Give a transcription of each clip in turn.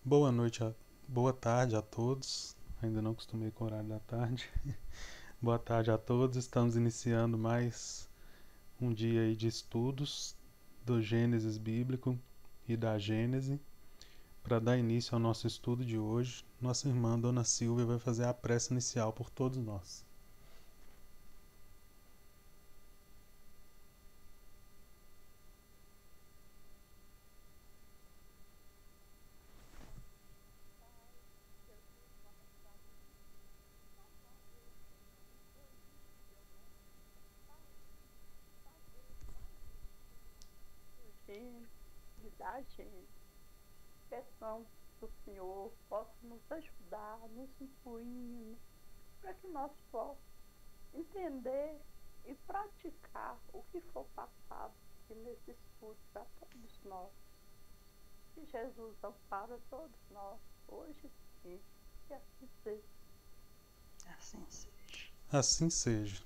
Boa noite, boa tarde a todos. Ainda não acostumei com o horário da tarde. Boa tarde a todos. Estamos iniciando mais um dia aí de estudos do Gênesis bíblico e da Gênese. Para dar início ao nosso estudo de hoje, nossa irmã Dona Silvia vai fazer a prece inicial por todos nós. Hoje, da gente, peçamos que o Senhor possa nos ajudar, nos incluindo, para que nós possamos entender e praticar o que for passado aqui nesse estudo para todos nós. Que Jesus ampara todos nós, hoje sim, que assim seja. Assim seja. Assim seja.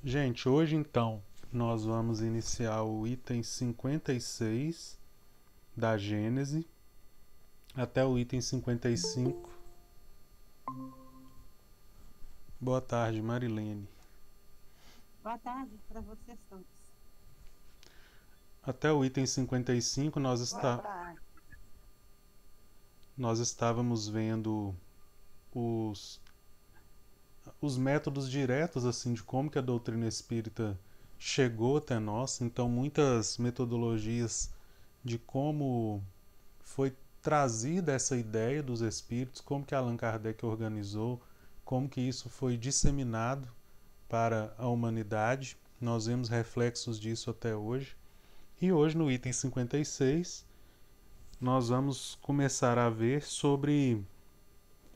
Gente, hoje então nós vamos iniciar o item 56 da Gênese até o item 55. Boa tarde, Marilene. Boa tarde para vocês todos. Até o item 55 Boa tarde. nós estávamos vendo os, os métodos diretos assim de como que a doutrina espírita chegou até nós. Então muitas metodologias de como foi trazida essa ideia dos espíritos, como que Allan Kardec organizou, como que isso foi disseminado para a humanidade. Nós vemos reflexos disso até hoje. E hoje, no item 56, nós vamos começar a ver sobre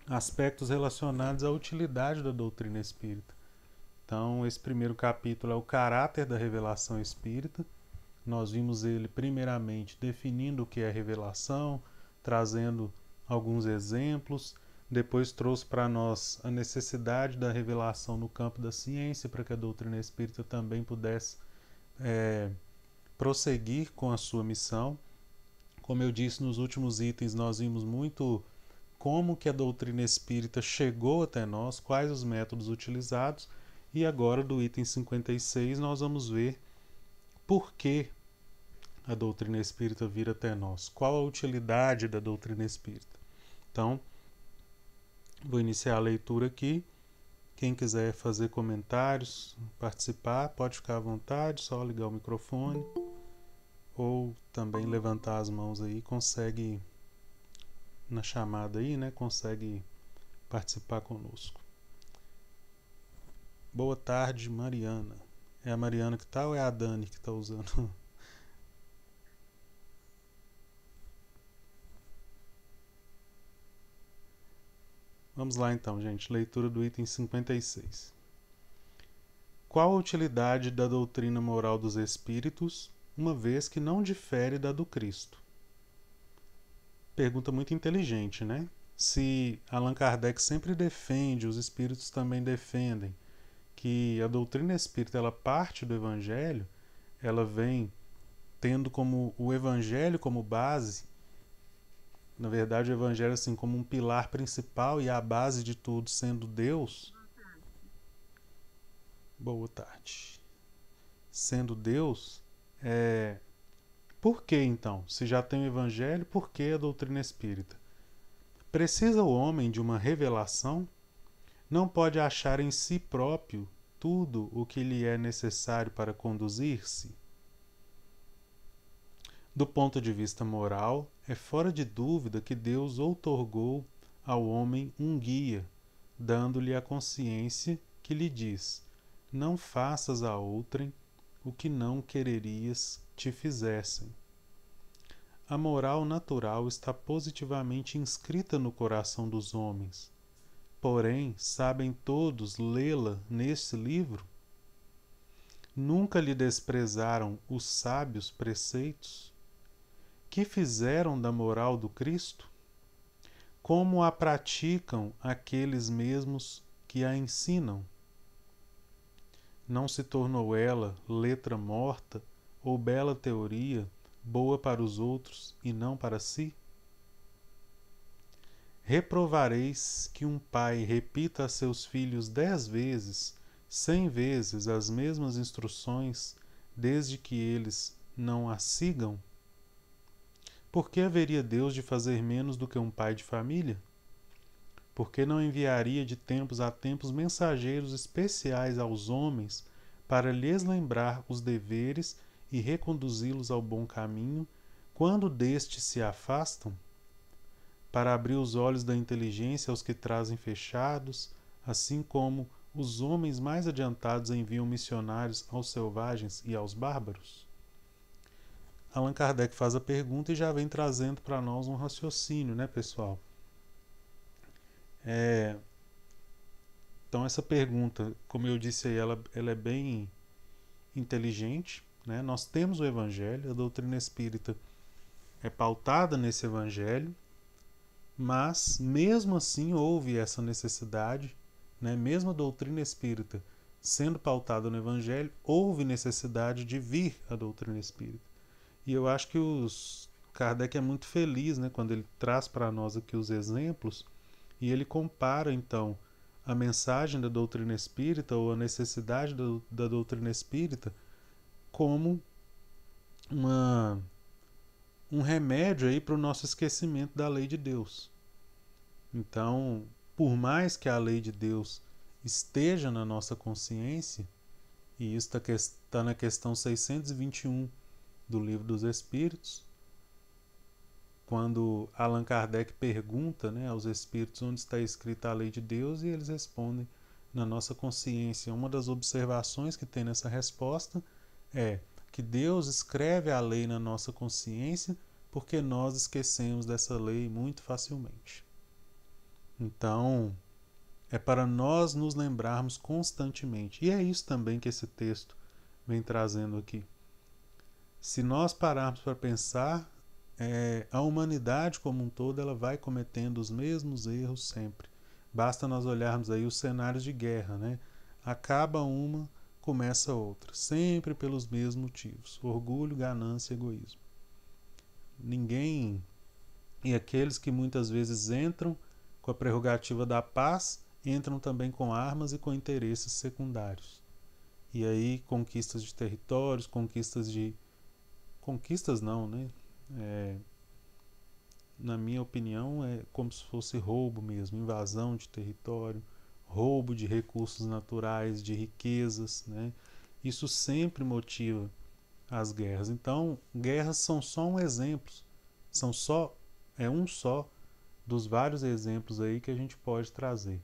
aspectos relacionados à utilidade da doutrina espírita. Então, esse primeiro capítulo é o caráter da revelação espírita. Nós vimos ele primeiramente definindo o que é revelação, trazendo alguns exemplos, depois trouxe para nós a necessidade da revelação no campo da ciência, para que a doutrina espírita também pudesse prosseguir com a sua missão. Como eu disse nos últimos itens, nós vimos muito como que a doutrina espírita chegou até nós, quais os métodos utilizados, e agora do item 56 nós vamos ver por que a doutrina espírita vir até nós, qual a utilidade da doutrina espírita. Então, vou iniciar a leitura aqui. Quem quiser fazer comentários, participar, pode ficar à vontade, só ligar o microfone ou também levantar as mãos aí, consegue na chamada aí, né? Consegue participar conosco. Boa tarde, Mariana. É a Mariana que tá ou é a Dani que tá usando? Vamos lá então, gente. Leitura do item 56. Qual a utilidade da doutrina moral dos espíritos, uma vez que não difere da do Cristo? Pergunta muito inteligente, né? Se Allan Kardec sempre defende, os espíritos também defendem, que a doutrina espírita ela parte do Evangelho, ela vem tendo como o Evangelho como base, na verdade o Evangelho assim como um pilar principal e a base de tudo sendo Deus. Boa tarde. Sendo Deus, por que então? Se já tem o Evangelho, por que a doutrina espírita? Precisa o homem de uma revelação? Não pode achar em si próprio tudo o que lhe é necessário para conduzir-se? Do ponto de vista moral, é fora de dúvida que Deus outorgou ao homem um guia, dando-lhe a consciência que lhe diz: não faças a outrem o que não quererias te fizessem. A moral natural está positivamente inscrita no coração dos homens. Porém, sabem todos lê-la neste livro? Nunca lhe desprezaram os sábios preceitos? Que fizeram da moral do Cristo? Como a praticam aqueles mesmos que a ensinam? Não se tornou ela letra morta ou bela teoria, boa para os outros e não para si? Reprovareis que um pai repita a seus filhos 10 vezes, 100 vezes as mesmas instruções, desde que eles não as sigam? Por que haveria Deus de fazer menos do que um pai de família? Por que não enviaria de tempos a tempos mensageiros especiais aos homens para lhes lembrar os deveres e reconduzi-los ao bom caminho, quando destes se afastam? Para abrir os olhos da inteligência aos que trazem fechados, assim como os homens mais adiantados enviam missionários aos selvagens e aos bárbaros? Allan Kardec faz a pergunta e já vem trazendo para nós um raciocínio, né, pessoal? Então essa pergunta, como eu disse aí, ela é bem inteligente, né? Nós temos o Evangelho, a doutrina espírita é pautada nesse Evangelho, mas mesmo assim houve essa necessidade, né? Mesmo a doutrina espírita sendo pautada no Evangelho, houve necessidade de vir a doutrina espírita. E eu acho que Kardec é muito feliz, né, quando ele traz para nós aqui os exemplos e ele compara então a mensagem da doutrina espírita ou a necessidade da doutrina espírita como um remédio aí para o nosso esquecimento da lei de Deus. Então, por mais que a lei de Deus esteja na nossa consciência, e isso está na questão 621 do Livro dos Espíritos, quando Allan Kardec pergunta, né, aos espíritos onde está escrita a lei de Deus, e eles respondem na nossa consciência. Uma das observações que tem nessa resposta é que Deus escreve a lei na nossa consciência porque nós esquecemos dessa lei muito facilmente. Então, é para nós nos lembrarmos constantemente. E é isso também que esse texto vem trazendo aqui. Se nós pararmos para pensar, a humanidade como um todo ela vai cometendo os mesmos erros sempre. Basta nós olharmos aí os cenários de guerra, né? Acaba uma, começa outra, sempre pelos mesmos motivos: orgulho, ganância, egoísmo. Ninguém, e aqueles que muitas vezes entram com a prerrogativa da paz, entram também com armas e com interesses secundários. E aí conquistas de territórios, conquistas não, né? Na minha opinião, é como se fosse roubo mesmo, invasão de território, roubo de recursos naturais, de riquezas, né? Isso sempre motiva as guerras. Então, guerras são só um exemplo, é um só dos vários exemplos aí que a gente pode trazer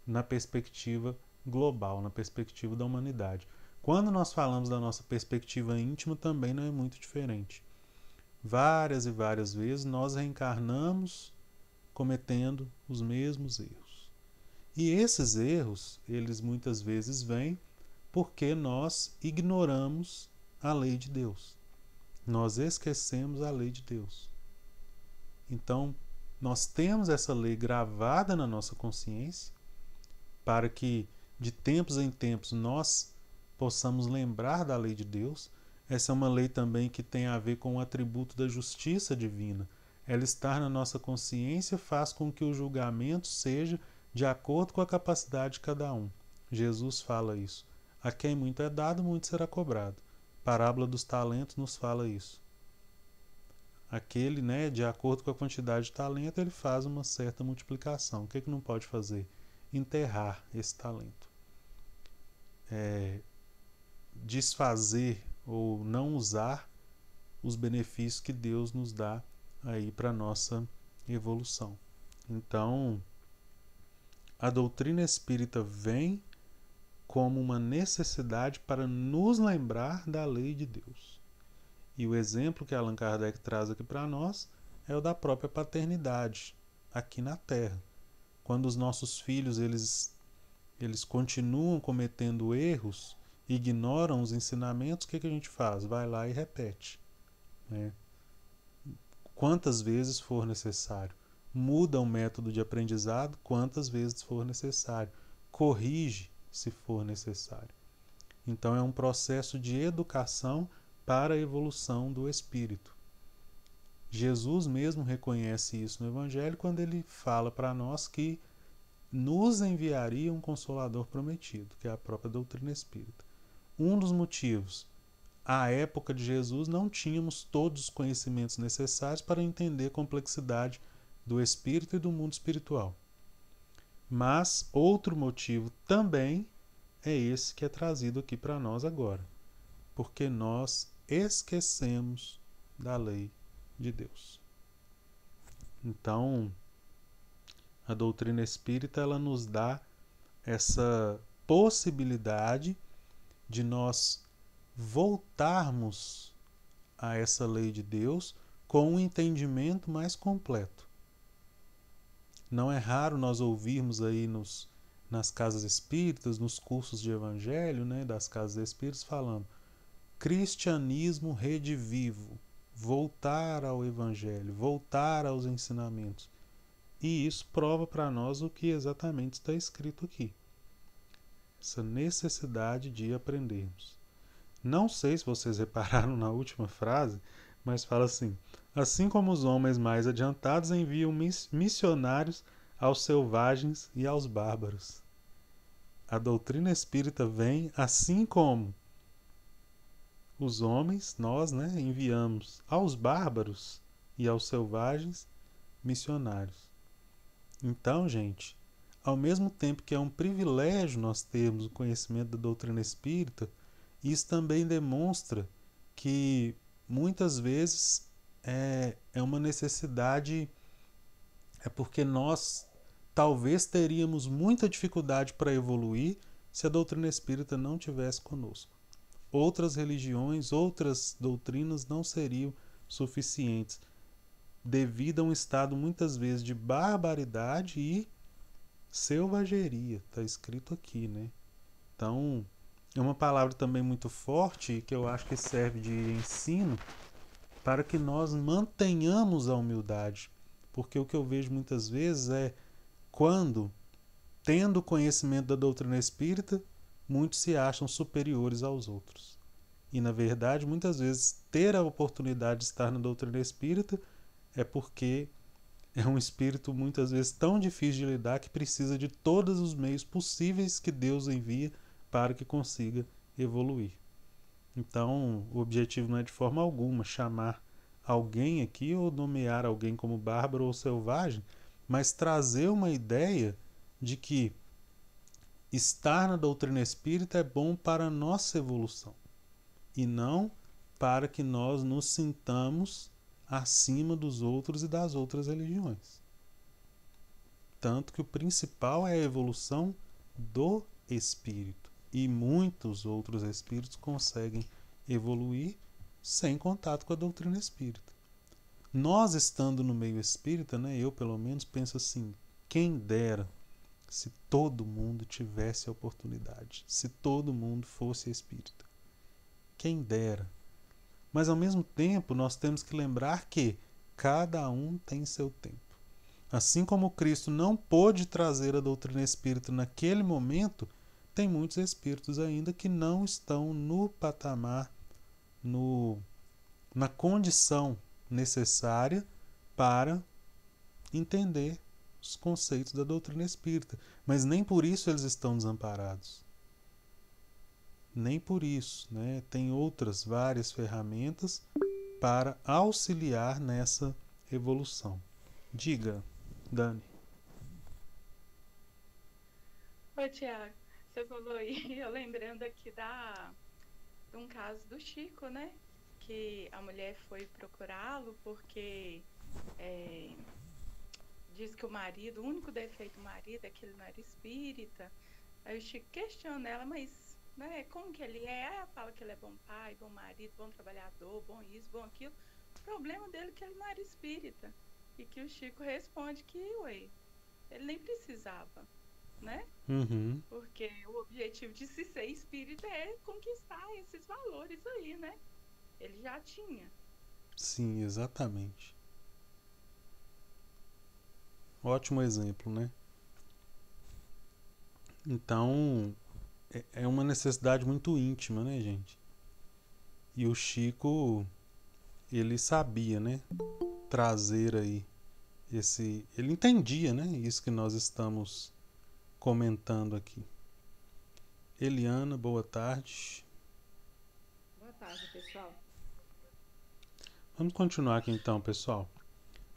na perspectiva global, na perspectiva da humanidade. Quando nós falamos da nossa perspectiva íntima, também não é muito diferente. Várias e várias vezes nós reencarnamos cometendo os mesmos erros. E esses erros, eles muitas vezes vêm porque nós ignoramos a lei de Deus. Nós esquecemos a lei de Deus. Então, nós temos essa lei gravada na nossa consciência para que de tempos em tempos nós possamos lembrar da lei de Deus. Essa é uma lei também que tem a ver com o atributo da justiça divina. Ela estar na nossa consciência faz com que o julgamento seja de acordo com a capacidade de cada um. Jesus fala isso. A quem muito é dado, muito será cobrado. A parábola dos talentos nos fala isso. Aquele, né, de acordo com a quantidade de talento, ele faz uma certa multiplicação. O que não pode fazer? Enterrar esse talento. Desfazer ou não usar os benefícios que Deus nos dá aí para nossa evolução. Então, a doutrina espírita vem como uma necessidade para nos lembrar da lei de Deus. E o exemplo que Allan Kardec traz aqui para nós é o da própria paternidade aqui na Terra. Quando os nossos filhos eles continuam cometendo erros, ignoram os ensinamentos, o que a gente faz? Vai lá e repete, né? Quantas vezes for necessário. Muda o método de aprendizado quantas vezes for necessário. Corrige se for necessário. Então é um processo de educação para a evolução do espírito. Jesus mesmo reconhece isso no Evangelho quando ele fala para nós que nos enviaria um Consolador prometido, que é a própria doutrina espírita. Um dos motivos, à época de Jesus não tínhamos todos os conhecimentos necessários para entender a complexidade do espírito e do mundo espiritual. Mas outro motivo também é esse que é trazido aqui para nós agora, porque nós esquecemos da lei de Deus. Então, a doutrina espírita ela nos dá essa possibilidade de nós voltarmos a essa lei de Deus com um entendimento mais completo. Não é raro nós ouvirmos aí nas casas espíritas, nos cursos de evangelho, né, das casas espíritas, falando cristianismo redivivo, voltar ao evangelho, voltar aos ensinamentos. E isso prova para nós o que exatamente está escrito aqui. Essa necessidade de aprendermos. Não sei se vocês repararam na última frase, mas fala assim: assim como os homens mais adiantados enviam missionários aos selvagens e aos bárbaros. A doutrina espírita vem assim como os homens, nós, né, enviamos aos bárbaros e aos selvagens missionários. Então, gente, ao mesmo tempo que é um privilégio nós termos o conhecimento da doutrina espírita, isso também demonstra que muitas vezes é uma necessidade, é porque nós talvez teríamos muita dificuldade para evoluir se a doutrina espírita não tivesse conosco. Outras religiões, outras doutrinas não seriam suficientes, devido a um estado muitas vezes de barbaridade e selvageria. Está escrito aqui, né? Então, é uma palavra também muito forte que eu acho que serve de ensino para que nós mantenhamos a humildade. Porque o que eu vejo muitas vezes é quando, tendo conhecimento da doutrina espírita, muitos se acham superiores aos outros. E, na verdade, muitas vezes, ter a oportunidade de estar na doutrina espírita é porque é um espírito muitas vezes tão difícil de lidar que precisa de todos os meios possíveis que Deus envia para que consiga evoluir. Então, o objetivo não é de forma alguma chamar alguém aqui ou nomear alguém como bárbaro ou selvagem, mas trazer uma ideia de que estar na doutrina espírita é bom para a nossa evolução e não para que nós nos sintamos acima dos outros e das outras religiões. Tanto que o principal é a evolução do espírito. E muitos outros espíritos conseguem evoluir sem contato com a doutrina espírita. Nós, estando no meio espírita, né, eu pelo menos penso assim: quem dera se todo mundo tivesse a oportunidade, se todo mundo fosse espírita. Quem dera. Mas ao mesmo tempo nós temos que lembrar que cada um tem seu tempo. Assim como Cristo não pôde trazer a doutrina espírita naquele momento, tem muitos espíritos ainda que não estão no patamar, na condição necessária para entender os conceitos da doutrina espírita. Mas nem por isso eles estão desamparados. Nem por isso, né? Tem outras várias ferramentas para auxiliar nessa evolução. Diga, Dani. Oi, Tiago, você falou aí, eu lembrando aqui de um caso do Chico, né? Que a mulher foi procurá-lo porque diz que o único defeito do marido é que ele não era espírita. Aí o Chico questiona ela, mas né, como que ele é? Ela fala que ele é bom pai, bom marido, bom trabalhador, bom isso, bom aquilo. O problema dele é que ele não era espírita. E que o Chico responde que, ele nem precisava, né? Uhum. Porque o objetivo de se ser espírita é conquistar esses valores aí, né? Ele já tinha. Sim, exatamente. Ótimo exemplo, né? Então, é uma necessidade muito íntima, né, gente? E o Chico, ele sabia, né? trazer aí ele entendia, né? Isso que nós estamos comentando aqui. Eliana, boa tarde. Boa tarde, pessoal. Vamos continuar aqui então, pessoal.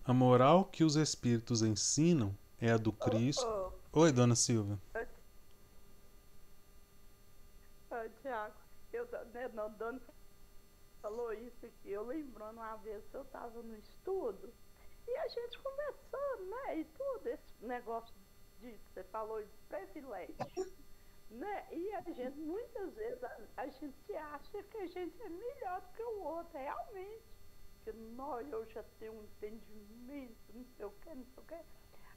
A moral que os espíritos ensinam é a do Cristo. Oi, dona Silvia. Tiago, Dona falou isso aqui, eu lembrando uma vez que eu estava no estudo e a gente conversando, né? E tudo, esse negócio de você falou de privilégio, né? E a gente, muitas vezes, a gente acha que a gente é melhor do que o outro, realmente. Que nós, eu já tenho um entendimento, não sei o que, não sei o que.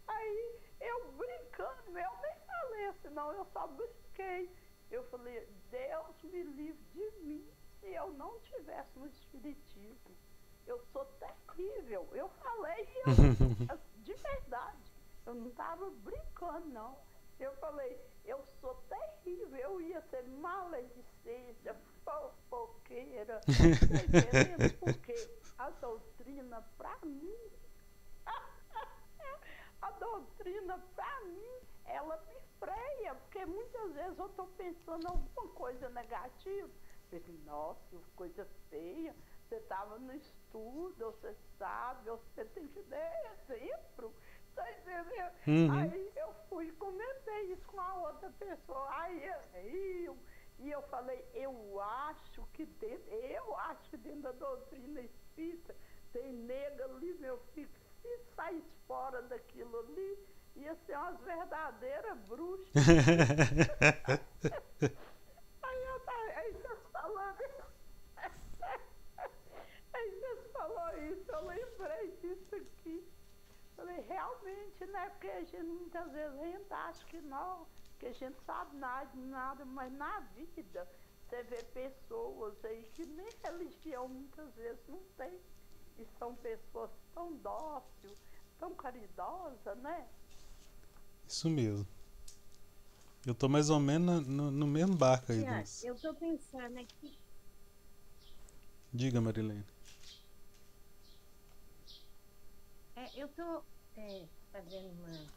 Aí eu brincando, eu nem falei assim, não, eu só brinquei. Eu falei, Deus me livre de mim se eu não tivesse no espiritismo. Eu sou terrível. Eu falei, de verdade. Eu não estava brincando, não. Eu falei, eu sou terrível. Eu ia ser maledicente, fofoqueira. Porque a doutrina, para mim, ela me freia, porque muitas vezes eu estou pensando alguma coisa negativa. Eu digo, nossa, coisa feia, você estava no estudo, você sabe, você tem que dar exemplo, tá entendendo? Aí eu fui e comentei isso com a outra pessoa, aí riu, e eu falei, eu acho que dentro da doutrina espírita tem nega ali, meu filho, se saísse fora daquilo ali, ia ser umas verdadeiras bruxas. Aí vocês falaram isso, eu lembrei disso aqui. Falei, realmente, né? Porque a gente muitas vezes a gente acha que não, que a gente sabe nada, mas na vida você vê pessoas aí que nem religião muitas vezes não tem. E são pessoas tão dóceis, tão caridosas, né? Isso mesmo. Eu tô mais ou menos no mesmo barco aí. Eu tô pensando aqui. Diga, Marilene. Eu tô fazendo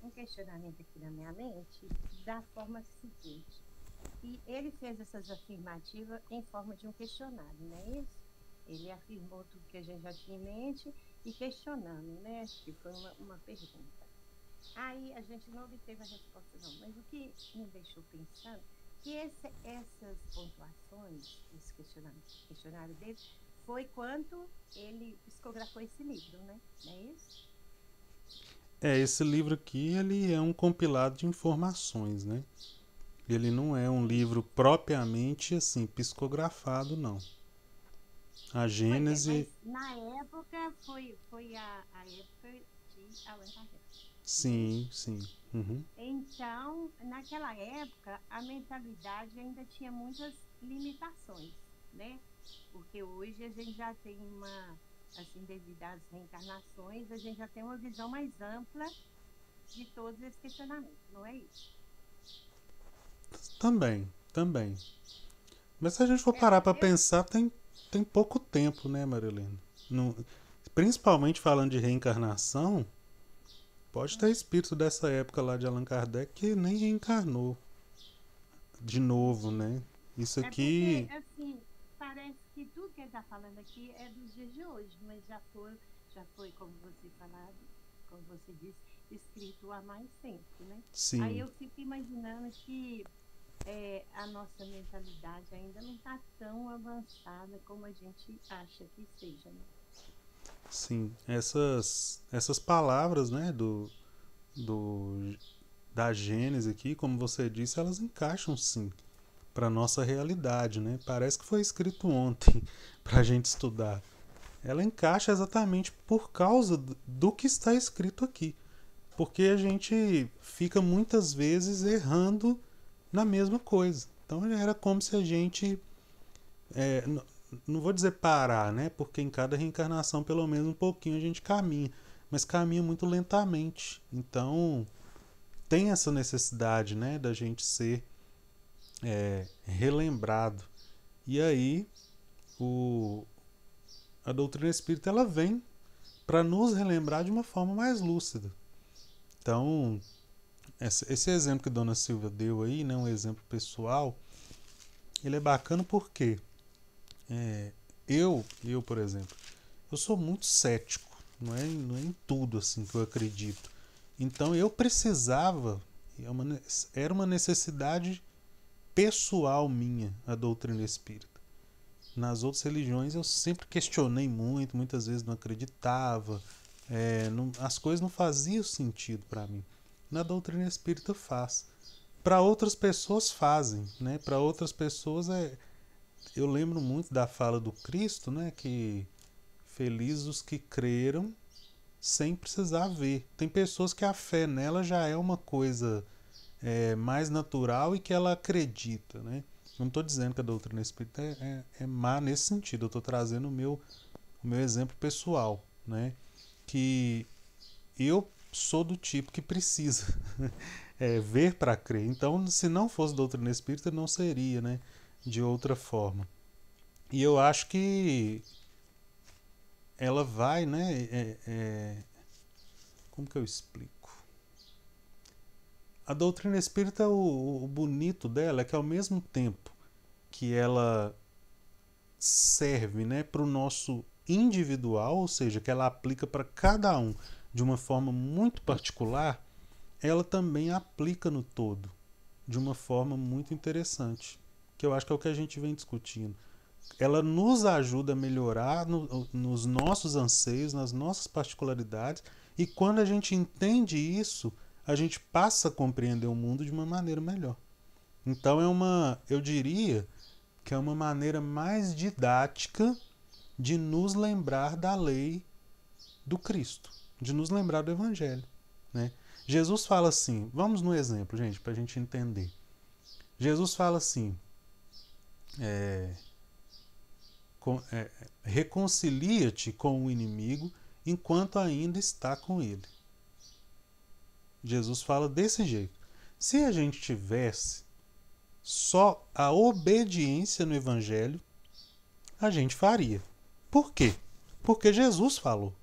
um questionamento aqui na minha mente da forma seguinte. E ele fez essas afirmativas em forma de um questionário, não é isso? Ele afirmou tudo que a gente já tinha em mente e questionando, né? Acho que foi uma pergunta. Aí a gente não obteve a resposta não, mas o que me deixou pensando que essas pontuações, esse questionário dele, foi quando ele psicografou esse livro, né? Não é isso? Esse livro aqui, ele é um compilado de informações, né? Ele não é um livro propriamente, assim, psicografado, não. A Gênese... Mas na época, foi a época de Allan Kardec. Sim. Então, naquela época, a mentalidade ainda tinha muitas limitações, né? Porque hoje a gente já tem assim, devido às reencarnações, a gente já tem uma visão mais ampla de todos esses questionamentos, não é isso? Também. Mas se a gente for parar para pensar, tem pouco tempo, né, Marilene? Principalmente falando de reencarnação, pode ter espírito dessa época lá de Allan Kardec que nem reencarnou de novo, né? Isso aqui... Porque, assim, parece que tudo que ele está falando aqui é dos dias de hoje, mas já foi como você disse, escrito há mais tempo, né? Sim. Aí eu fico imaginando que a nossa mentalidade ainda não está tão avançada como a gente acha que seja, né? Sim, essas palavras, né, da Gênese aqui, como você disse, elas encaixam sim para nossa realidade, né? Parece que foi escrito ontem para a gente estudar. Ela encaixa exatamente por causa do que está escrito aqui, porque a gente fica muitas vezes errando na mesma coisa. Então era como se a gente não vou dizer parar, né? Porque em cada reencarnação, pelo menos um pouquinho, a gente caminha. Mas caminha muito lentamente. Então, tem essa necessidade, né? Da gente ser relembrado. E aí, a doutrina espírita ela vem para nos relembrar de uma forma mais lúcida. Então, esse exemplo que Dona Silvia deu aí, né, um exemplo pessoal, ele é bacana porque eu, por exemplo, eu sou muito cético, não é em tudo assim que eu acredito. Então eu precisava, era uma necessidade pessoal minha a doutrina espírita. Nas outras religiões eu sempre questionei muito, muitas vezes não acreditava, as coisas não faziam sentido para mim. Na doutrina espírita faz. Para outras pessoas fazem, né? Para outras pessoas eu lembro muito da fala do Cristo, né? Que felizes os que creram sem precisar ver. Tem pessoas que a fé nela já é uma coisa mais natural e que ela acredita, né? Não estou dizendo que a doutrina espírita é má nesse sentido. Eu estou trazendo o meu exemplo pessoal, né? Que eu sou do tipo que precisa ver para crer. Então, se não fosse doutrina espírita, não seria, né? De outra forma. E eu acho que ela vai, né? Como que eu explico? A doutrina espírita, o bonito dela é que ao mesmo tempo que ela serve, né, para o nosso individual, ou seja, que ela aplica para cada um de uma forma muito particular, ela também aplica no todo de uma forma muito interessante, que eu acho que é o que a gente vem discutindo. Ela nos ajuda a melhorar nos nossos anseios, nas nossas particularidades, e quando a gente entende isso, a gente passa a compreender o mundo de uma maneira melhor. Então eu diria que é uma maneira mais didática de nos lembrar da lei do Cristo, de nos lembrar do Evangelho, né? Jesus fala assim, vamos no exemplo, gente, para a gente entender. Jesus fala assim, reconcilia-te com o inimigo enquanto ainda está com ele. Jesus fala desse jeito. Se a gente tivesse só a obediência no Evangelho, a gente faria. Por quê? Porque Jesus falou.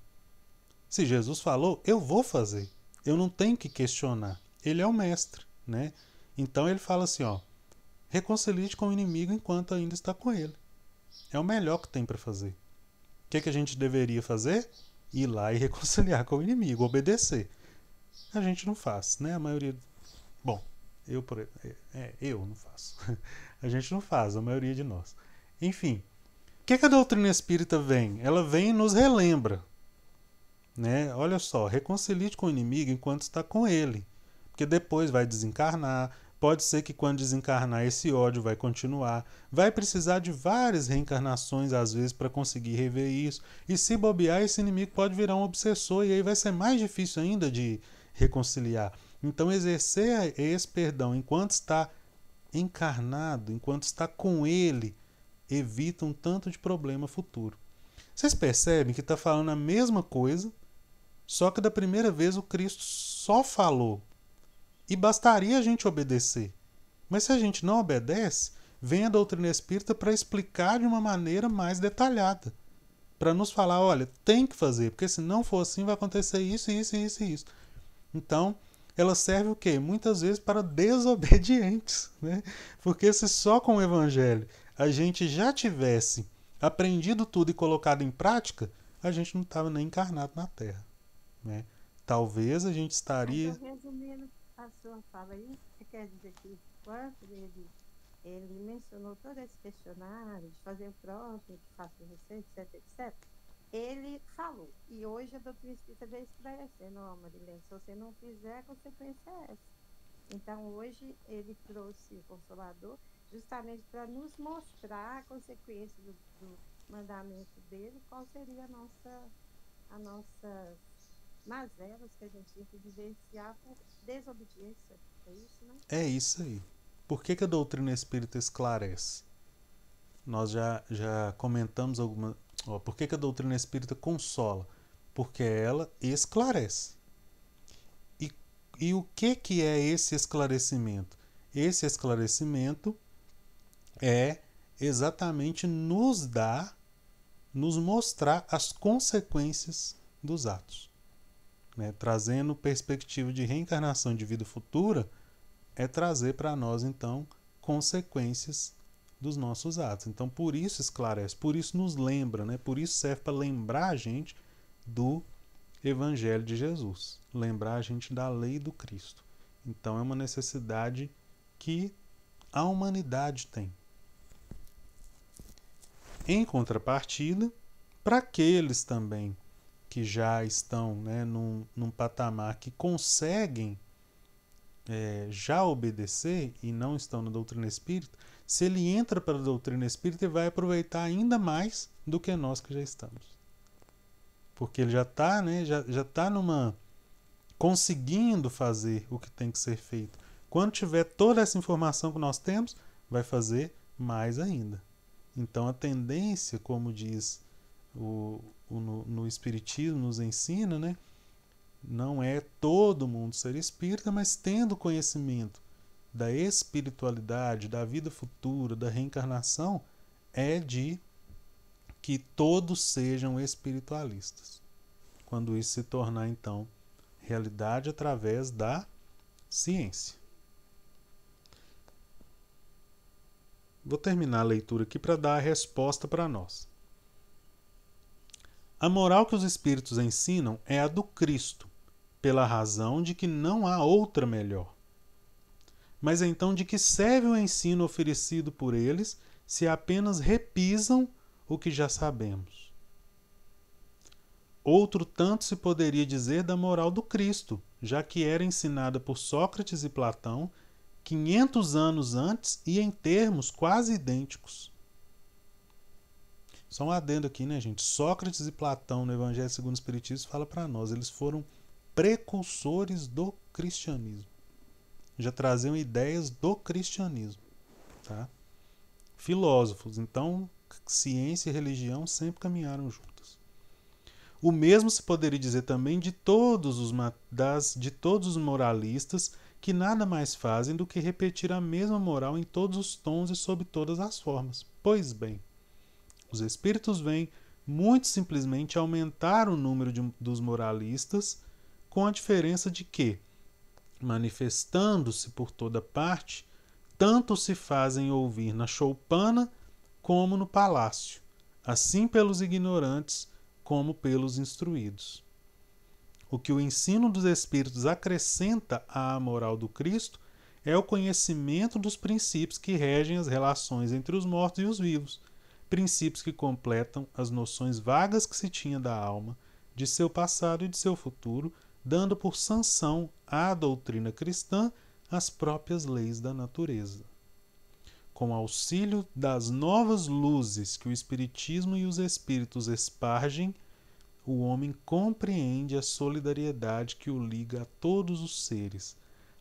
Se Jesus falou, eu vou fazer. Eu não tenho que questionar. Ele é o mestre, né? Então ele fala assim, reconcilie-te com o inimigo enquanto ainda está com ele. É o melhor que tem para fazer. O que a gente deveria fazer? Ir lá e reconciliar com o inimigo, obedecer. A gente não faz, né? A maioria... Bom, eu não faço. A gente não faz, a maioria de nós. Enfim, o que a doutrina espírita vem? Ela vem e nos relembra, né? Olha só, reconcilie-te com o inimigo enquanto está com ele, porque depois vai desencarnar. Pode ser que quando desencarnar esse ódio vai continuar, vai precisar de várias reencarnações às vezes para conseguir rever isso, e se bobear esse inimigo pode virar um obsessor e aí vai ser mais difícil ainda de reconciliar. Então exercer esse perdão enquanto está encarnado, enquanto está com ele, evita um tanto de problema futuro. Vocês percebem que está falando a mesma coisa, só que da primeira vez o Cristo só falou. E bastaria a gente obedecer. Mas se a gente não obedece, vem a doutrina espírita para explicar de uma maneira mais detalhada. Para nos falar, olha, tem que fazer, porque se não for assim vai acontecer isso, isso, isso e isso. Então, ela serve o quê? Muitas vezes para desobedientes, né? Porque se só com o Evangelho a gente já tivesse aprendido tudo e colocado em prática, a gente não estava nem encarnado na Terra, né? Talvez a gente estaria... Então, resumindo a sua fala aí, você quer dizer que quando ele mencionou todo esse questionário de fazer o próximo, de faça você, etc, etc, ele falou. E hoje a doutrina espírita veio esclarecer, não, Marilene, se você não fizer, a consequência é essa. Então, hoje ele trouxe o Consolador justamente para nos mostrar a consequência do mandamento dele, qual seria a nossa mazelas que a gente tinha que vivenciar por desobediência. É isso, né? É isso aí. Por que a doutrina espírita esclarece? Nós já comentamos alguma... por que a doutrina espírita consola? Porque ela esclarece. E o que é esse esclarecimento? Esse esclarecimento é exatamente nos dar nos mostrar as consequências dos atos. Né? Trazendo perspectiva de reencarnação de vida futura, é trazer para nós, então, consequências dos nossos atos. Então, por isso esclarece, por isso nos lembra, né? Por isso serve para lembrar a gente do Evangelho de Jesus, lembrar a gente da lei do Cristo. Então, é uma necessidade que a humanidade tem. Em contrapartida, para aqueles também que já estão, né, num patamar que conseguem já obedecer e não estão na doutrina espírita, se ele entra para a doutrina espírita, ele vai aproveitar ainda mais do que nós que já estamos. Porque ele já está, né, já tá conseguindo fazer o que tem que ser feito. Quando tiver toda essa informação que nós temos, vai fazer mais ainda. Então a tendência, como diz no Espiritismo, nos ensina, né, não é todo mundo ser espírita, mas tendo conhecimento da espiritualidade, da vida futura, da reencarnação, é de que todos sejam espiritualistas. Quando isso se tornar, então, realidade através da ciência. Vou terminar a leitura aqui para dar a resposta para nós. A moral que os espíritos ensinam é a do Cristo, pela razão de que não há outra melhor. Mas então de que serve o ensino oferecido por eles se apenas repisam o que já sabemos? Outro tanto se poderia dizer da moral do Cristo, já que era ensinada por Sócrates e Platão 500 anos antes e em termos quase idênticos. Só um adendo aqui, né, gente? Sócrates e Platão, no Evangelho segundo o Espiritismo, fala para nós, eles foram precursores do cristianismo. Já traziam ideias do cristianismo. Tá? Filósofos. Então, ciência e religião sempre caminharam juntas. O mesmo se poderia dizer também de todos os moralistas que nada mais fazem do que repetir a mesma moral em todos os tons e sob todas as formas. Pois bem, os espíritos vêm muito simplesmente aumentar o número dos moralistas, com a diferença de que, manifestando-se por toda parte, tanto se fazem ouvir na choupana como no palácio, assim pelos ignorantes como pelos instruídos. O que o ensino dos espíritos acrescenta à moral do Cristo é o conhecimento dos princípios que regem as relações entre os mortos e os vivos, princípios que completam as noções vagas que se tinha da alma, de seu passado e de seu futuro, dando por sanção à doutrina cristã as próprias leis da natureza. Com auxílio das novas luzes que o Espiritismo e os Espíritos espargem, o homem compreende a solidariedade que o liga a todos os seres.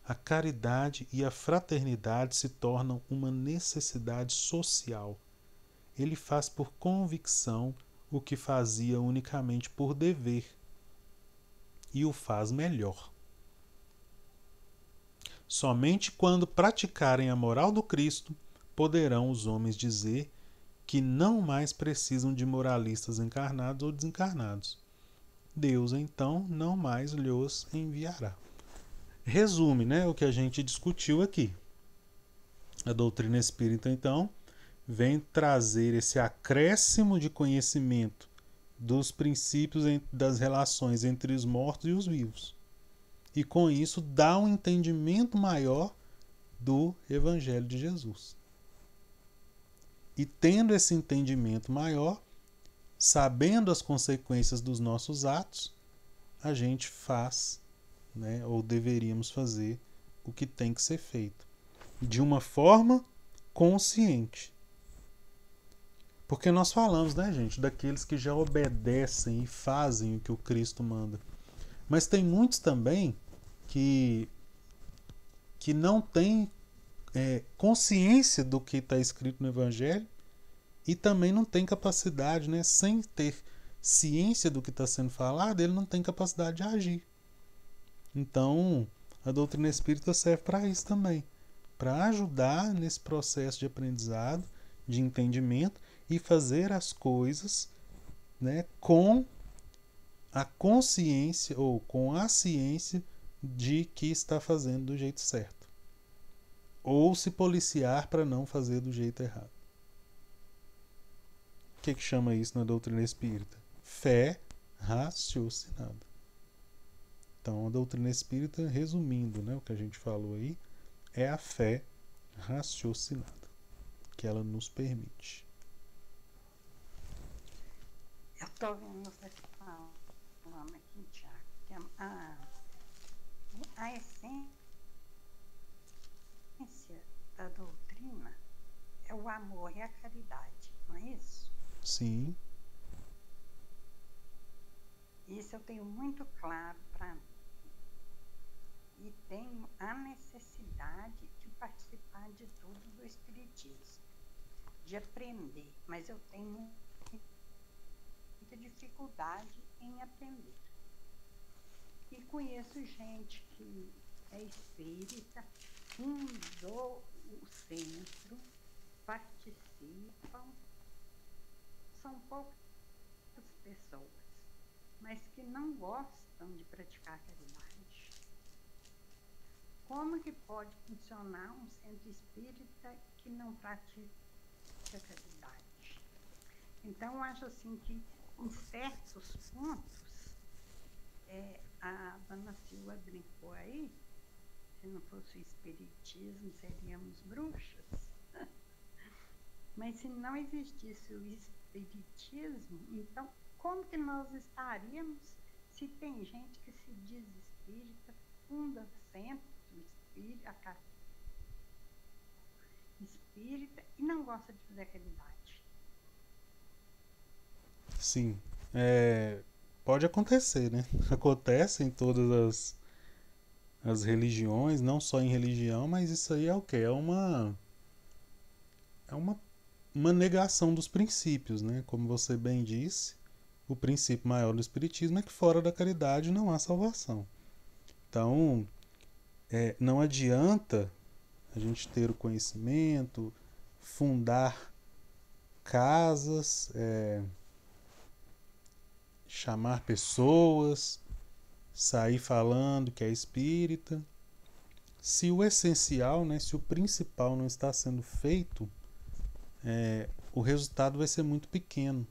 A caridade e a fraternidade se tornam uma necessidade social. Ele faz por convicção o que fazia unicamente por dever, e o faz melhor. Somente quando praticarem a moral do Cristo poderão os homens dizer que não mais precisam de moralistas encarnados ou desencarnados. Deus, então, não mais lhos enviará. Resume, né, o que a gente discutiu aqui. A doutrina espírita, então, vem trazer esse acréscimo de conhecimento dos princípios das relações entre os mortos e os vivos. E com isso dá um entendimento maior do Evangelho de Jesus. E tendo esse entendimento maior, sabendo as consequências dos nossos atos, a gente faz, né, ou deveríamos fazer o que tem que ser feito. De uma forma consciente. Porque nós falamos, né, gente, daqueles que já obedecem e fazem o que o Cristo manda. Mas tem muitos também que não têm consciência do que está escrito no Evangelho e também não tem capacidade, né, sem ter ciência do que está sendo falado, ele não tem capacidade de agir. Então, a doutrina espírita serve para isso também, para ajudar nesse processo de aprendizado, de entendimento e fazer as coisas né, com a consciência ou com a ciência de que está fazendo do jeito certo, ou se policiar para não fazer do jeito errado. O que chama isso na doutrina espírita? Fé raciocinada. Então, a doutrina espírita, resumindo, né, o que a gente falou aí, é a fé raciocinada que ela nos permite. Eu estou vendo você falando aqui, Tiago, que a essência da doutrina é o amor e a caridade, não é isso? Sim. Isso eu tenho muito claro para mim. E tenho a necessidade de participar de tudo do Espiritismo, de aprender, mas eu tenho muita dificuldade em aprender. E conheço gente que é espírita, fundou o centro, participam, são poucas pessoas, mas que não gostam de praticar a caridade. Como que pode funcionar um centro espírita que não pratica a caridade? Então, eu acho assim que, em certos pontos, a dona Silva brincou aí, se não fosse o espiritismo, seríamos bruxas. Mas se não existisse o espiritismo, então, como que nós estaríamos se tem gente que se diz espírita, funda centro espírita e não gosta de fazer caridade? Sim. Pode acontecer, né? Acontece em todas as religiões, não só em religião, mas isso aí é o quê? É uma negação dos princípios, né? Como você bem disse, o princípio maior do Espiritismo é que fora da caridade não há salvação. Então, não adianta a gente ter o conhecimento, fundar casas, chamar pessoas, sair falando que é espírita. Se o essencial, né, se o principal não está sendo feito, o resultado vai ser muito pequeno.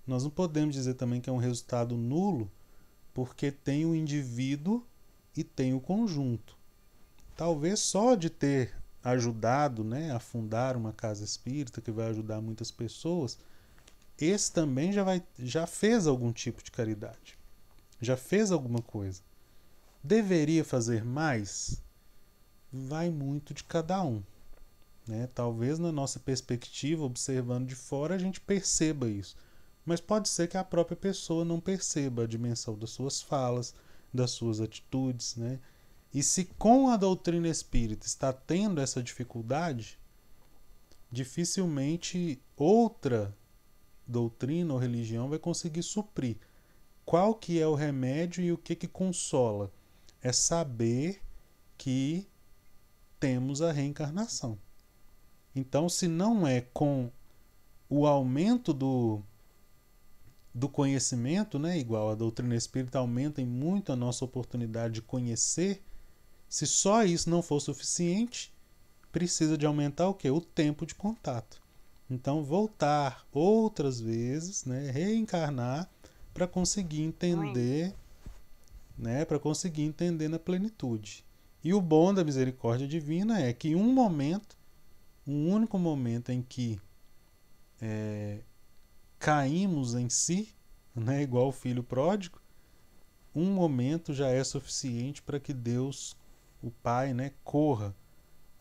Nós não podemos dizer também que é um resultado nulo, porque tem o indivíduo e tem o conjunto. Talvez só de ter ajudado, né, a fundar uma casa espírita que vai ajudar muitas pessoas, esse também já fez algum tipo de caridade. Já fez alguma coisa. Deveria fazer mais? Vai muito de cada um, né? Talvez na nossa perspectiva, observando de fora, a gente perceba isso. Mas pode ser que a própria pessoa não perceba a dimensão das suas falas, das suas atitudes, né? E se com a doutrina espírita está tendo essa dificuldade, dificilmente outra doutrina ou religião vai conseguir suprir. Qual que é o remédio e o que consola? É saber que temos a reencarnação. Então, se não é com o aumento do conhecimento, né, igual a doutrina espírita aumenta em muito a nossa oportunidade de conhecer, se só isso não for suficiente, precisa de aumentar o quê? O tempo de contato. Então, voltar outras vezes, né, reencarnar para conseguir entender, né, para conseguir entender na plenitude. E o bom da misericórdia divina é que em um único momento em que caímos em si, né, igual o filho pródigo, um momento já é suficiente para que Deus, o Pai, né, corra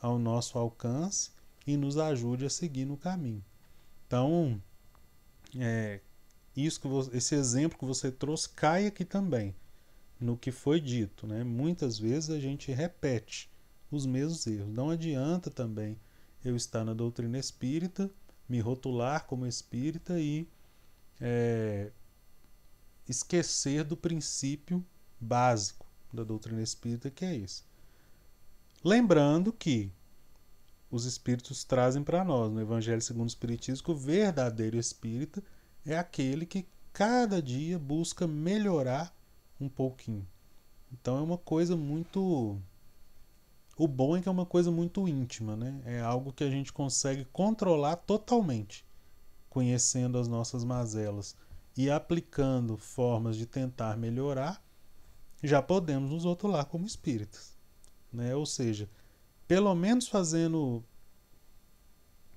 ao nosso alcance e nos ajude a seguir no caminho. Então, esse exemplo que você trouxe cai aqui também, no que foi dito, né? Muitas vezes a gente repete os mesmos erros. Não adianta também eu estar na doutrina espírita, me rotular como espírita e esquecer do princípio básico da doutrina espírita, que é esse. Lembrando que os espíritos trazem para nós, no Evangelho segundo o Espiritismo, que o verdadeiro espírita é aquele que cada dia busca melhorar um pouquinho. Então é uma coisa muito... O bom é que é uma coisa muito íntima, né? É algo que a gente consegue controlar totalmente, conhecendo as nossas mazelas e aplicando formas de tentar melhorar, já podemos nos rotular como espíritas, né? Ou seja, pelo menos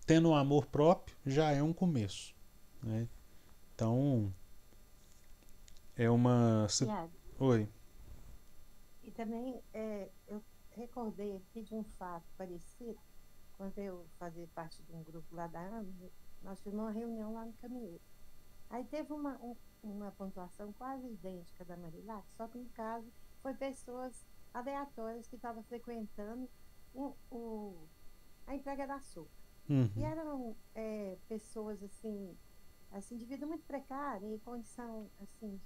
tendo um amor próprio, já é um começo, né? Então, é uma... Tiago, Oi. e também eu recordei aqui de um fato parecido, quando eu fazia parte de um grupo lá da AME, nós tivemos uma reunião lá no Caminheiro. Aí teve uma pontuação quase idêntica da Marilac, só que no caso foi pessoas aleatórias que estavam frequentando a entrega da sopa. E Uhum. eram pessoas assim, de vida muito precária, em condição assim,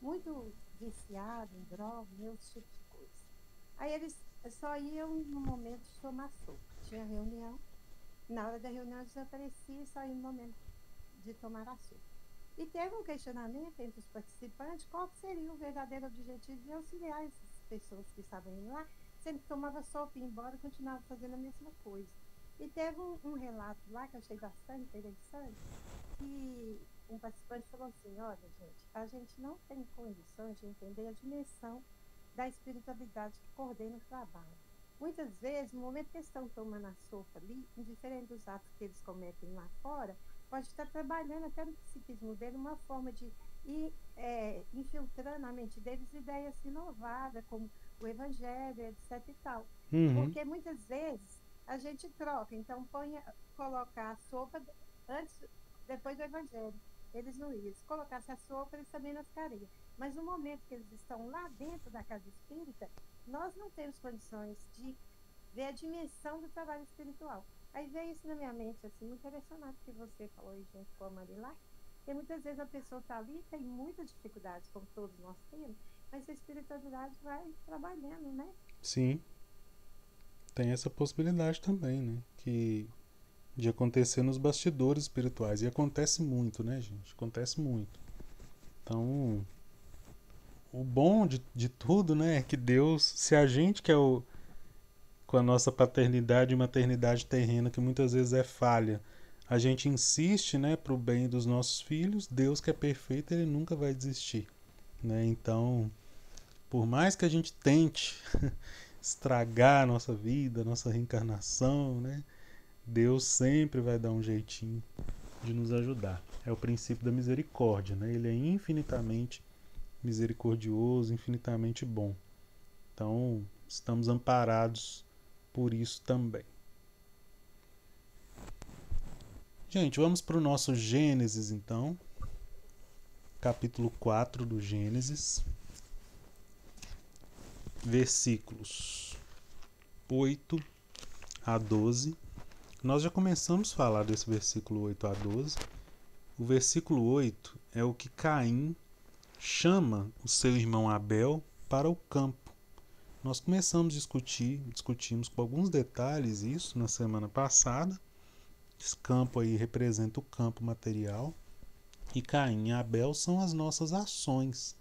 muito viciada em droga, e outros tipos de coisa. Aí eles só iam no momento de tomar sopa. Tinha reunião, na hora da reunião eles apareciam e só iam no momento de tomar a sopa. E teve um questionamento entre os participantes qual seria o verdadeiro objetivo de auxiliar essas pessoas que estavam indo lá, sendo que tomava sopa e ia embora e continuava fazendo a mesma coisa. E teve um relato lá que eu achei bastante interessante, que um participante falou assim, olha gente, a gente não tem condições de entender a dimensão da espiritualidade que coordena o trabalho. Muitas vezes, no momento que eles estão tomando a sopa ali, indiferente dos atos que eles cometem lá fora, pode estar trabalhando até no psiquismo dele uma forma de ir infiltrando na mente deles ideias inovadas, como o evangelho, etc e tal. Uhum. Porque muitas vezes a gente troca, então coloca a sopa antes, depois do evangelho. Eles não iam. Se colocasse a sopa, eles também não ficariam. Mas no momento que eles estão lá dentro da casa espírita, nós não temos condições de ver a dimensão do trabalho espiritual. Aí veio isso na minha mente, assim, muito impressionante que você falou aí junto com a Marilac, porque muitas vezes a pessoa está ali e tem muitas dificuldades, como todos nós temos, mas a espiritualidade vai trabalhando, né? Sim, tem essa possibilidade também, né? De acontecer nos bastidores espirituais. E acontece muito, né, gente? Acontece muito. Então, o bom de tudo, né, é que Deus, se a gente que é com a nossa paternidade e maternidade terrena, que muitas vezes é falha, a gente insiste, né, para o bem dos nossos filhos, Deus que é perfeito, ele nunca vai desistir, né? Então, por mais que a gente tente estragar a nossa vida, a nossa reencarnação, né, Deus sempre vai dar um jeitinho de nos ajudar. É o princípio da misericórdia, né? Ele é infinitamente misericordioso, infinitamente bom. Então, estamos amparados por isso também. Gente, vamos para o nosso Gênesis, então. Capítulo 4 do Gênesis. Versículos 8 a 12. Nós já começamos a falar desse versículo 8 a 12. O versículo 8 é o que Caim chama o seu irmão Abel para o campo. Nós começamos a discutimos com alguns detalhes isso na semana passada. Esse campo aí representa o campo material. E Caim e Abel são as nossas ações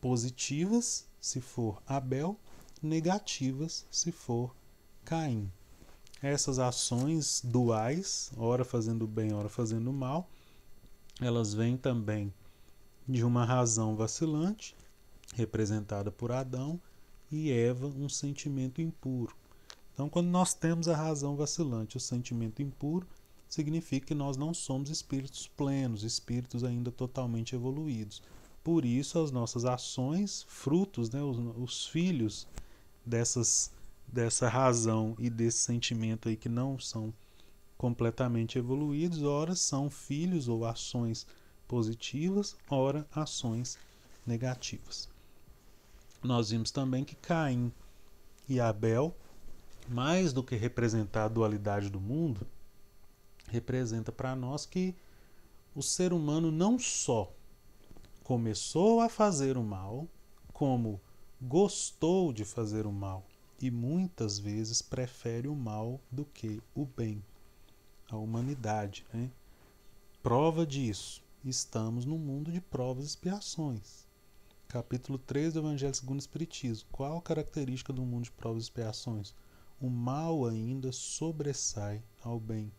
positivas, se for Abel, negativas, se for Caim. Essas ações duais, ora fazendo bem, ora fazendo mal, elas vêm também de uma razão vacilante, representada por Adão, e Eva, um sentimento impuro. Então, quando nós temos a razão vacilante, o sentimento impuro, significa que nós não somos espíritos plenos, espíritos ainda totalmente evoluídos. Por isso, as nossas ações, frutos, né, os filhos dessa razão e desse sentimento aí que não são completamente evoluídos, ora são filhos ou ações positivas, ora ações negativas. Nós vimos também que Caim e Abel, mais do que representar a dualidade do mundo, representa para nós que o ser humano não só começou a fazer o mal, como gostou de fazer o mal e muitas vezes prefere o mal do que o bem. A humanidade, né? Prova disso. estamos num mundo de provas e expiações. Capítulo 3 do Evangelho segundo o Espiritismo. Qual a característica do mundo de provas e expiações? O mal ainda sobressai ao bem.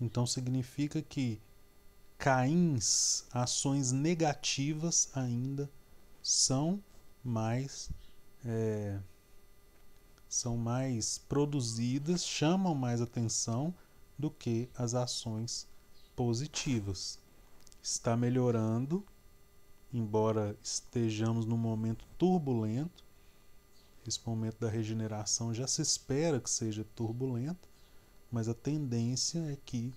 Então significa que Caíns, ações negativas ainda são mais produzidas, chamam mais atenção do que as ações positivas. Está melhorando, embora estejamos num momento turbulento. Esse momento da regeneração já se espera que seja turbulento, mas a tendência é que